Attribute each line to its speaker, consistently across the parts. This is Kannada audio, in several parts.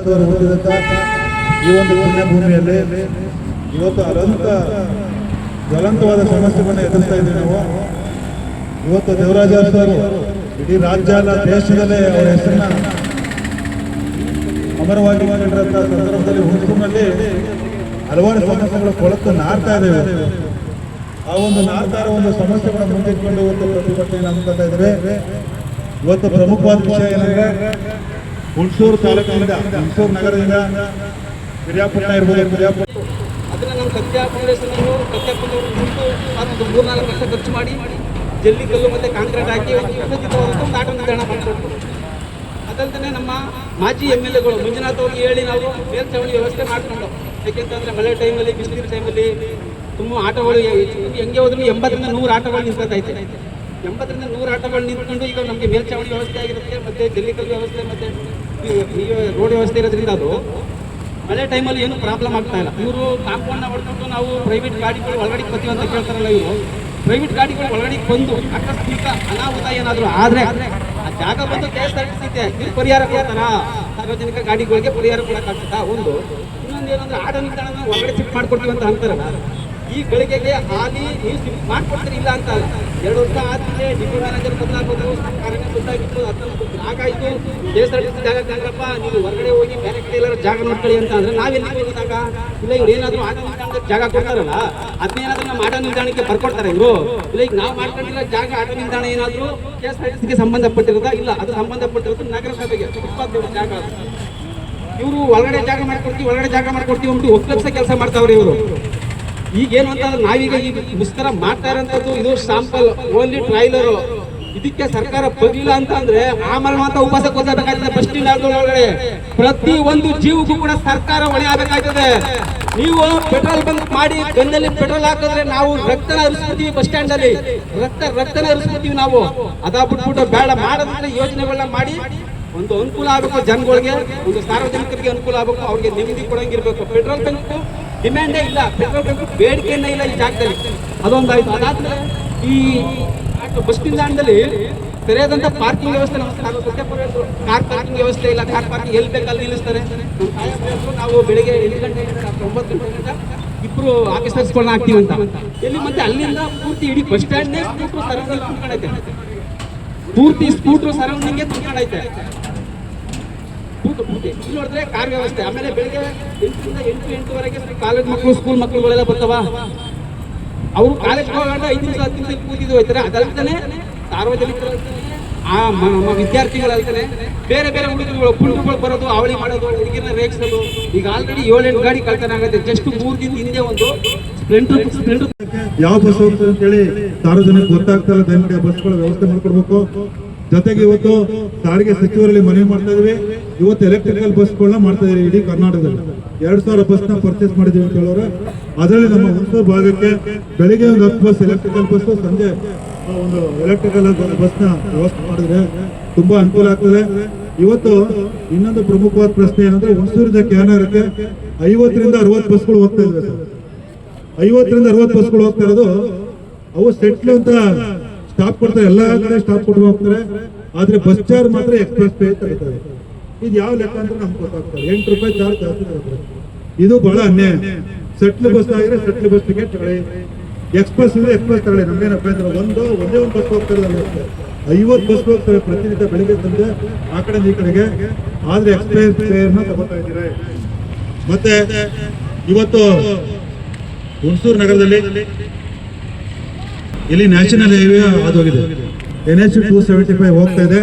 Speaker 1: ದಾಸ್ ಅವರು ಹುಟ್ಟಿದಂಥ ಈ ಒಂದು ಪುಣ್ಯಭೂಮಿಯಲ್ಲಿ ಇವತ್ತು ಅನಂತ ಜ್ವಲಂತವಾದ ಸಮಸ್ಯೆಗಳನ್ನ ಎದುರಿಸ್ತಾ ಇದ್ದೀವಿ ನಾವು. ಇವತ್ತು ದೇವರಾಜ ಅವರು ಇಡೀ ರಾಜ್ಯ ಅಲ್ಲ ದೇಶದಲ್ಲೇ ಅವರ ಹೆಸರನ್ನ ಅಮರವಾಗಿ ಮಾಡಿರೋಂಥ ಸಂದರ್ಭದಲ್ಲಿ ಹುಣಸೂರಿನಲ್ಲಿ ಹಲವಾರು ಸಮಸ್ಯೆಗಳು ಕೊಳತು ನಾರ್ತಾ ಇದ್ದೇವೆ. ಆ ಒಂದು ನಾರ್ತಾರ ಒಂದು ಸಮಸ್ಯೆಗಳ ಮುಂದಿಟ್ಕೊಂಡು ಇವತ್ತು ಪ್ರತಿಭಟನೆ ಹಮ್ಮಿಕೊಳ್ತಾ ಇದ್ದೇವೆ. ಇವತ್ತು ಪ್ರಮುಖವಾದ ವಿಷಯ ಏನಂದ್ರೆ ಹುಣಸೂರು ತಾಲೂಕಿನಿಂದ ಹುಣಸೂರು ನಗರದಿಂದ ಪಿರಿಯಾಪಟ್ಟಣ ಇರ್ಬೋದು, ಪಿರಿಯಾಪಟ್ಟಣ
Speaker 2: ಅದನ್ನ ನಮ್ಮ ಸತ್ಯ ಫೌಂಡೇಶನ್ ಸತ್ಯಪ್ಪನವರು ಒಂದು 3-4 ಲಕ್ಷ ಖರ್ಚು ಮಾಡಿ ಜಲ್ಲಿ ಕಲ್ಲು ಮತ್ತೆ ಕಾಂಕ್ರೀಟ್ ಹಾಕಿ ಒಂದು ಆಟ ನಿಲ್ದಾಣ ಮಾಡಿಕೊಟ್ಟು, ಅದಲ್ಲದೆ ನಮ್ಮ ಮಾಜಿ MLAಗಳು ಮಂಜುನಾಥ್ ಅವ್ರಿಗೆ ಹೇಳಿ ನಾವು ಮೇಲ್ಛಾವಣಿ ವ್ಯವಸ್ಥೆ ಮಾಡ್ಕೊಂಡು, ಯಾಕೆಂತಂದ್ರೆ ಮಳೆ ಟೈಮಲ್ಲಿ ಬಿಸಿಲಿನ ಟೈಮಲ್ಲಿ ತುಂಬ ಆಟಗಳು ಹೆಂಗೆ ಹೋದ್ರು 80ರಿಂದ 100 ಆಟಗಳು ನಿಂತ್ಕೊತೈತೆ. 80ರಿಂದ 100 ಆಟಗಳು ನಿಂತ್ಕೊಂಡು ಈಗ ನಮಗೆ ಮೇಲ್ಛಾವಣಿ ವ್ಯವಸ್ಥೆ ಆಗಿರುತ್ತೆ, ಮತ್ತೆ ಜಲ್ಲಿಕಲ್ಲು ವ್ಯವಸ್ಥೆ ಮತ್ತೆ ರೋಡ್ ವ್ಯವಸ್ಥೆ ಇರೋದ್ರಿಂದ ಅದು ಮಳೆ ಟೈಮಲ್ಲಿ ಏನು ಪ್ರಾಬ್ಲಮ್ ಆಗ್ತಾ ಇಲ್ಲ. ಇವರು ಕಾಂಪೌಂಡ್ನ ಹೊಡ್ಕೊಂಡು ನಾವು ಪ್ರೈವೇಟ್ ಗಾಡಿಗಳು ಒಳಗಡೆ ಬರ್ತೀವಿ ಅಂತ ಕೇಳ್ತಾರಲ್ಲ, ಇವರು ಪ್ರೈವೇಟ್ ಗಾಡಿಗಳು ಒಳಗಡೆ ಬಂದು ಆಕಸ್ಮಿಕ ಅನಾಹುತ ಏನಾದರೂ ಆದರೆ ಆ ಜಾಗ ಬಂದು KSRTC ಪರಿಹಾರ ಕೊಡ್ತಾರ, ಸಾರ್ವಜನಿಕ ಗಾಡಿಗಳಿಗೆ ಪರಿಹಾರ ಕೊಡೋಕ್ಕಾಗ್ತದ. ಒಂದು ಇನ್ನೊಂದು ಏನಂದ್ರೆ ಆಟ ನಿಲ್ದಾಣ ಒಳಗಡೆ ಶಿಫ್ಟ್ ಮಾಡ್ಕೊಡ್ತೀವಿ ಅಂತ ಅಂತಾರಲ್ಲ, ಈ ಗಳಿಗೆಗೆ ಹಾಲಿ ನೀವು ಶಿಫ್ಟ್ ಮಾಡ್ಕೊಡ್ತೀರಿ ಇಲ್ಲ ಅಂತ 2 ವರ್ಷ ಆದ್ಮೇಲೆ ಡಿಪೋ ಮ್ಯಾನೇಜರ್ ಬದಲಾಗೋದು, ಕಾರ್ಯ ಬದಲಾಗಿತ್ತು, ಅದನ್ನು ಆಗಾಯ್ತು, KSRTC ಜಾಗ ಕಂಡ್ರಪ್ಪ ನೀವು ಹೊರಗಡೆ ಹೋಗಿ ಬೇರೆ ಕಡೆ ಎಲ್ಲರೂ ಜಾಗ ನೋಡ್ಕೊಳ್ಳಿ ಅಂತ ಅಂದ್ರೆ ನಾವೆಲ್ಲಿ ಹೋಗಿದಾಗ ಇಲ್ಲ ಇವ್ರು ಏನಾದರೂ ಆಟ ನಿಲ್ದಾಣಕ್ಕೆ ಜಾಗ ಕೊಡ್ತಾರಲ್ಲ, ಅದನ್ನೇನಾದ್ರೂ ನಮ್ಮ ಆಟ ನಿಲ್ದಾಣಕ್ಕೆ ಬರ್ಕೊಡ್ತಾರೆ ಇವರು. ಇಲ್ಲ ಈಗ ನಾವು ಮಾಡ್ಕೊಂಡಿರೋ ಜಾಗ ಆಟ ನಿಲ್ದಾಣ ಏನಾದರೂ KSRTCಗೆ ಸಂಬಂಧಪಟ್ಟಿರೋದಾ? ಇಲ್ಲ, ಅದು ಸಂಬಂಧಪಟ್ಟಿರೋದು ನಗರಸಭೆಗೆ ಜಾಗ. ಇವರು ಒಳಗಡೆ ಜಾಗ ಮಾಡ್ಕೊಡ್ತೀವಿ ಅಂದ್ಬಿಟ್ಟು ಒಕ್ಕಲ್ಸ ಕೆಲಸ ಮಾಡ್ತಾವ್ರಿ ಇವರು. ಈಗೇನು ಅಂತಂದ್ರೆ ನಾವೀಗ ಈಗ ಮುಷ್ಕರ ಮಾಡ್ತಾ ಇರೋಂಥದ್ದು ಇದು ಶಾಂಪಲ್, ಓನ್ಲಿ ಟ್ರೈಲರು. ಇದಕ್ಕೆ ಸರ್ಕಾರ ಬರಲಿಲ್ಲ ಅಂತ ಅಂದ್ರೆ ಆಮೇಲೆ ಮಾತ್ರ ಉಪವಾಸ ಕೊಲ್ಲಬೇಕಾಗ್ತದೆ. ಬಸ್ ಸ್ಟ್ಯಾಂಡ್ ಒಳಗಡೆ ಪ್ರತಿ ಒಂದು ಜೀವಕ್ಕೂ ಕೂಡ ಸರ್ಕಾರ ಹೊಣೆ ಆಗಬೇಕಾಗ್ತದೆ. ನೀವು ಪೆಟ್ರೋಲ್ ಬಂಕ್ ಮಾಡಿ ಗನ್ನಲ್ಲಿ ಪೆಟ್ರೋಲ್ ಹಾಕಿದ್ರೆ ನಾವು ರಕ್ತನ ಹರಿಸ್ಕೊತೀವಿ, ಬಸ್ ಸ್ಟ್ಯಾಂಡ್ ಅಲ್ಲಿ ರಕ್ತನ ಹರಿಸ್ಕೊತೀವಿ ನಾವು. ಅದಾಗ್ಬಿಟ್ಬಿಟ್ಟು ಬೇಡ, ಮಾಡೋದ್ರೆ ಯೋಜನೆಗಳನ್ನ ಮಾಡಿ ಒಂದು ಅನುಕೂಲ ಆಗಬೇಕು ಜನಗಳಿಗೆ, ಒಂದು ಸಾರ್ವಜನಿಕರಿಗೆ ಅನುಕೂಲ ಆಗಬೇಕು, ಅವ್ರಿಗೆ ನೆಮ್ಮದಿ ಕೊಡಂಗಿರ್ಬೇಕು. ಪೆಟ್ರೋಲ್ ಬಂಕ್ ಡಿಮ್ಯಾಂಡೇ ಇಲ್ಲ, ಪೆಟ್ರೋಲ್ ಬಂಕ್ ಬೇಡಿಕೆಯೇ ಇಲ್ಲ ಈ ಜಾಗದಲ್ಲಿ, ಅದೊಂದಾಯ್ತು. ಅದಾದ್ಮೇಲೆ ಈ ಬಸ್ ನಿಲ್ದಾಣದಲ್ಲಿ ಸರಿಯಾದಂಥ ಪಾರ್ಕಿಂಗ್ ವ್ಯವಸ್ಥೆ ಕಾರ್ ಪಾರ್ಕಿಂಗ್ ವ್ಯವಸ್ಥೆ ಇಲ್ಲ. ಕಾರ್ ಪಾರ್ಕಿಂಗ್ ಎಲ್ಲಿ ಬೇಕಲ್ಲಿ ನಿಲ್ಲಿಸ್ತಾರೆ. ನಾವು ಬೆಳಿಗ್ಗೆ 8 ಗಂಟೆಯಿಂದ 9 ಗಂಟೆಯಿಂದ ಇಬ್ಬರು ಆಫೀಸರ್ಸ್ಗಳನ್ನ ಹಾಕ್ತೀವಿ ಅಂತ ಎಲ್ಲಿ, ಮತ್ತೆ ಅಲ್ಲಿಂದ ಪೂರ್ತಿ ಇಡೀ ಬಸ್ ಸ್ಟ್ಯಾಂಡ್ನೇ ಸ್ಕೂಟ್ರು ಸರೌಂಡಿಂಗ್ ತುಂಬ್ಕೊಂಡೈತೆ, ಪೂರ್ತಿ ಸ್ಕೂಟ್ರು ಸರೌಂಡಿಂಗೇ ತುಂಬ್ಕೊಂಡೈತೆ. ಇಲ್ಲಿ ನೋಡಿದ್ರೆ ಕಾರ್ ವ್ಯವಸ್ಥೆ. ಆಮೇಲೆ ಬೆಳಿಗ್ಗೆ 8ರಿಂದ 8-8ವರೆಗೆ ಕಾಲೇಜ್ ಮಕ್ಕಳು, ಸ್ಕೂಲ್ ಮಕ್ಕಳುಗಳೆಲ್ಲ ಬರ್ತಾವ. ಅವರು ಕಾಲೇಜ್ ಹೋಗೋಣ 5 ನಿಮಿಷ 10 ನಿಮಿಷ ಕೂತಿದ್ದು ಹೋಗ್ತಾರೆ. ಅದಲ್ದೇ ಸಾರ್ವಜನಿಕರು ವಿದ್ಯಾರ್ಥಿಗಳಲ್ತಾನೆ ಬೇರೆ ಬೇರೆ ಹುಡುಗರುಗಳು ಪುಂಡ್ರುಗಳು ಬರೋದು, ಅವಳಿ ಮಾಡೋದು, ಹುಡುಗಿನ ರೇಗಿಸೋದು. ಈಗ ಆಲ್ರೆಡಿ 7-8 ಗಾಡಿ ಕಳ್ತನ ಆಗುತ್ತೆ. ಜಸ್ಟ್ 3 ದಿನ ಹಿಂದೆ ಒಂದು ಸ್ಪ್ಲೆಂಡರ್
Speaker 1: ಯಾವ ಬಸ್ ಹೋಗ್ತದೆ ಅಂತೇಳಿ ಸಾರ್ವಜನಿಕ ಗೊತ್ತಾಗ್ತಾ ಇಲ್ಲ. ದಯಮಾಡಿ ಬಸ್ಗಳ ವ್ಯವಸ್ಥೆ ಮಾಡ್ಕೊಡ್ಬೇಕು. ಜೊತೆಗೆ ಇವತ್ತು ಸಾರಿಗೆ ಸಚಿವರಲ್ಲಿ ಮನವಿ ಮಾಡ್ತಾ ಇದೀವಿ. ಇವತ್ತು ಎಲೆಕ್ಟ್ರಿಕಲ್ ಬಸ್ಗಳನ್ನ ಮಾಡ್ತಾ ಇದೀವಿ. ಇಡೀ ಕರ್ನಾಟಕದಲ್ಲಿ 2000 ಬಸ್ನ ಪರ್ಚೇಸ್ ಮಾಡಿದೀವಿ ಅಂತ ಹೇಳೋರು. ಅದರಲ್ಲಿ ನಮ್ಮ ಹುಣಸೂರು ಭಾಗಕ್ಕೆ ಬೆಳಿಗ್ಗೆ ಒಂದು 10 ಬಸ್ ಎಲೆಕ್ಟ್ರಿಕಲ್ ಬಸ್, ಸಂಜೆ ಒಂದು ಎಲೆಕ್ಟ್ರಿಕಲ್ ಬಸ್ನ ವ್ಯವಸ್ಥೆ ಮಾಡಿದ್ರೆ ತುಂಬಾ ಅನುಕೂಲ ಆಗ್ತದೆ. ಇವತ್ತು ಇನ್ನೊಂದು ಪ್ರಮುಖವಾದ ಪ್ರಶ್ನೆ ಏನಂದ್ರೆ, ಹುಣಸೂರಿನ ಕ್ಯಾನರ್ಗೆ 50ರಿಂದ 60 ಬಸ್ಗಳು ಹೋಗ್ತಾ ಇದ್ವಿ ಸರ್. 50ರಿಂದ 60 ಬಸ್ಗಳು ಹೋಗ್ತಾ ಇರೋದು. ಅವು ಸೆಟ್ಲು ಅಂತ ಸ್ಟಾಪ್ ಕೊಡ್ತಾರೆ, ಎಲ್ಲ ಕಡೆ ಸ್ಟಾಪ್ ಕೊಟ್ಟು ಹೋಗ್ತಾರೆ. ಆದ್ರೆ ಬಸ್ ಚಾರ್ಜ್ ಮಾತ್ರ ಎಕ್ಸ್ಪ್ರೆಸ್ ಪೇ ತಗೋತಾರೆ. ಇದು ಯಾವ ಲೆಕ್ಕ ಅಂತ ನಮ್ಗೆ ಗೊತ್ತಾಗ್ತದೆ. 8 ರೂಪಾಯಿ ಚಾರ್ಜ್ ಜಾಸ್ತಿ ತಗೋತಾರೆ. ಇದು ಬಹಳ ಅನ್ಯಾಯ. ಸೆಟ್ಲ್ ಬಸ್ ಆಗಿದ್ರೆ ಸೆಟ್ಲ್ ಬಸ್ ಟಿಕೆಟ್ ತಗೊಳ್ಳಿ, ಎಕ್ಸ್ಪ್ರೆಸ್ ಇದ್ರೆ ಎಕ್ಸ್ಪ್ರೆಸ್ ತಗೊಳ್ಳಿ, ನಮ್ಗೇನು ಅಭ್ಯಂತರ. ಒಂದೇ ಒಂದು ಬಸ್ ಹೋಗ್ತಾರೆ, 50 ಬಸ್ ಹೋಗ್ತವೆ ಪ್ರತಿನಿತ್ಯ ಬೆಳಿಗ್ಗೆ ಸಂಜೆ ಆ ಕಡೆ ಈ ಕಡೆಗೆ. ಆದ್ರೆ ಎಕ್ಸ್ಪ್ರೆಸ್ ಫೇರ್ನ ತಗೋತಾ ಇದ್ದೀರಿ. ಮತ್ತೆ ಇವತ್ತು ಹುಣಸೂರು ನಗರದಲ್ಲಿ ಇಲ್ಲಿ ನ್ಯಾಷನಲ್ ಹೈವೇ ಆದೋಗಿದೆ, NH 275 ಹೋಗ್ತಾ ಇದೆ.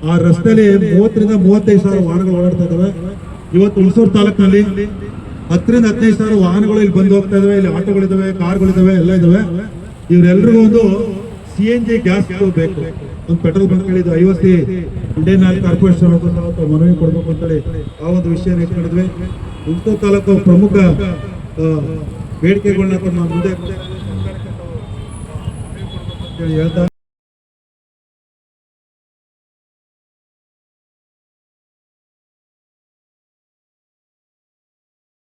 Speaker 1: ಆ ರಸ್ತೆಯಲ್ಲಿ 30ರಿಂದ 35 ಸಾವಿರ ವಾಹನಗಳು ಓಡಾಡ್ತಾ ಇದಾವೆ. ಇವತ್ತು ಹುಣಸೂರು ತಾಲೂಕಿನಲ್ಲಿ 10ರಿಂದ 15 ಸಾವಿರ ವಾಹನಗಳು ಇಲ್ಲಿ ಬಂದು ಹೋಗ್ತಾ ಇದಾವೆ. ಇಲ್ಲಿ ಆಟೋಗಳಿದಾವೆ, ಕಾರ್ಗಳಿದಾವೆ, ಎಲ್ಲ ಇದಾವೆ. ಇವರೆಲ್ರಿಗೂ ಒಂದು CNG ಗ್ಯಾಸ್ ಬೇಕು. ಒಂದು ಪೆಟ್ರೋಲ್ ಬಂಕ್ ಹೇಳಿದ್ದು IOC ಇಂಡಿಯನ್ ಆಯಿಲ್ ಕಾರ್ಪೊರೇಷನ್ ಮನವಿ ಕೊಡ್ಬೇಕು ಅಂತೇಳಿ ಆ ಒಂದು ವಿಷಯ ಇಟ್ಕೊಂಡಿದ್ವಿ. ಹುಣಸೂರು ತಾಲೂಕು ಪ್ರಮುಖ ಬೇಡಿಕೆಗಳನ್ನ ಮುಂದೆ ಹೇಳ್ತಾ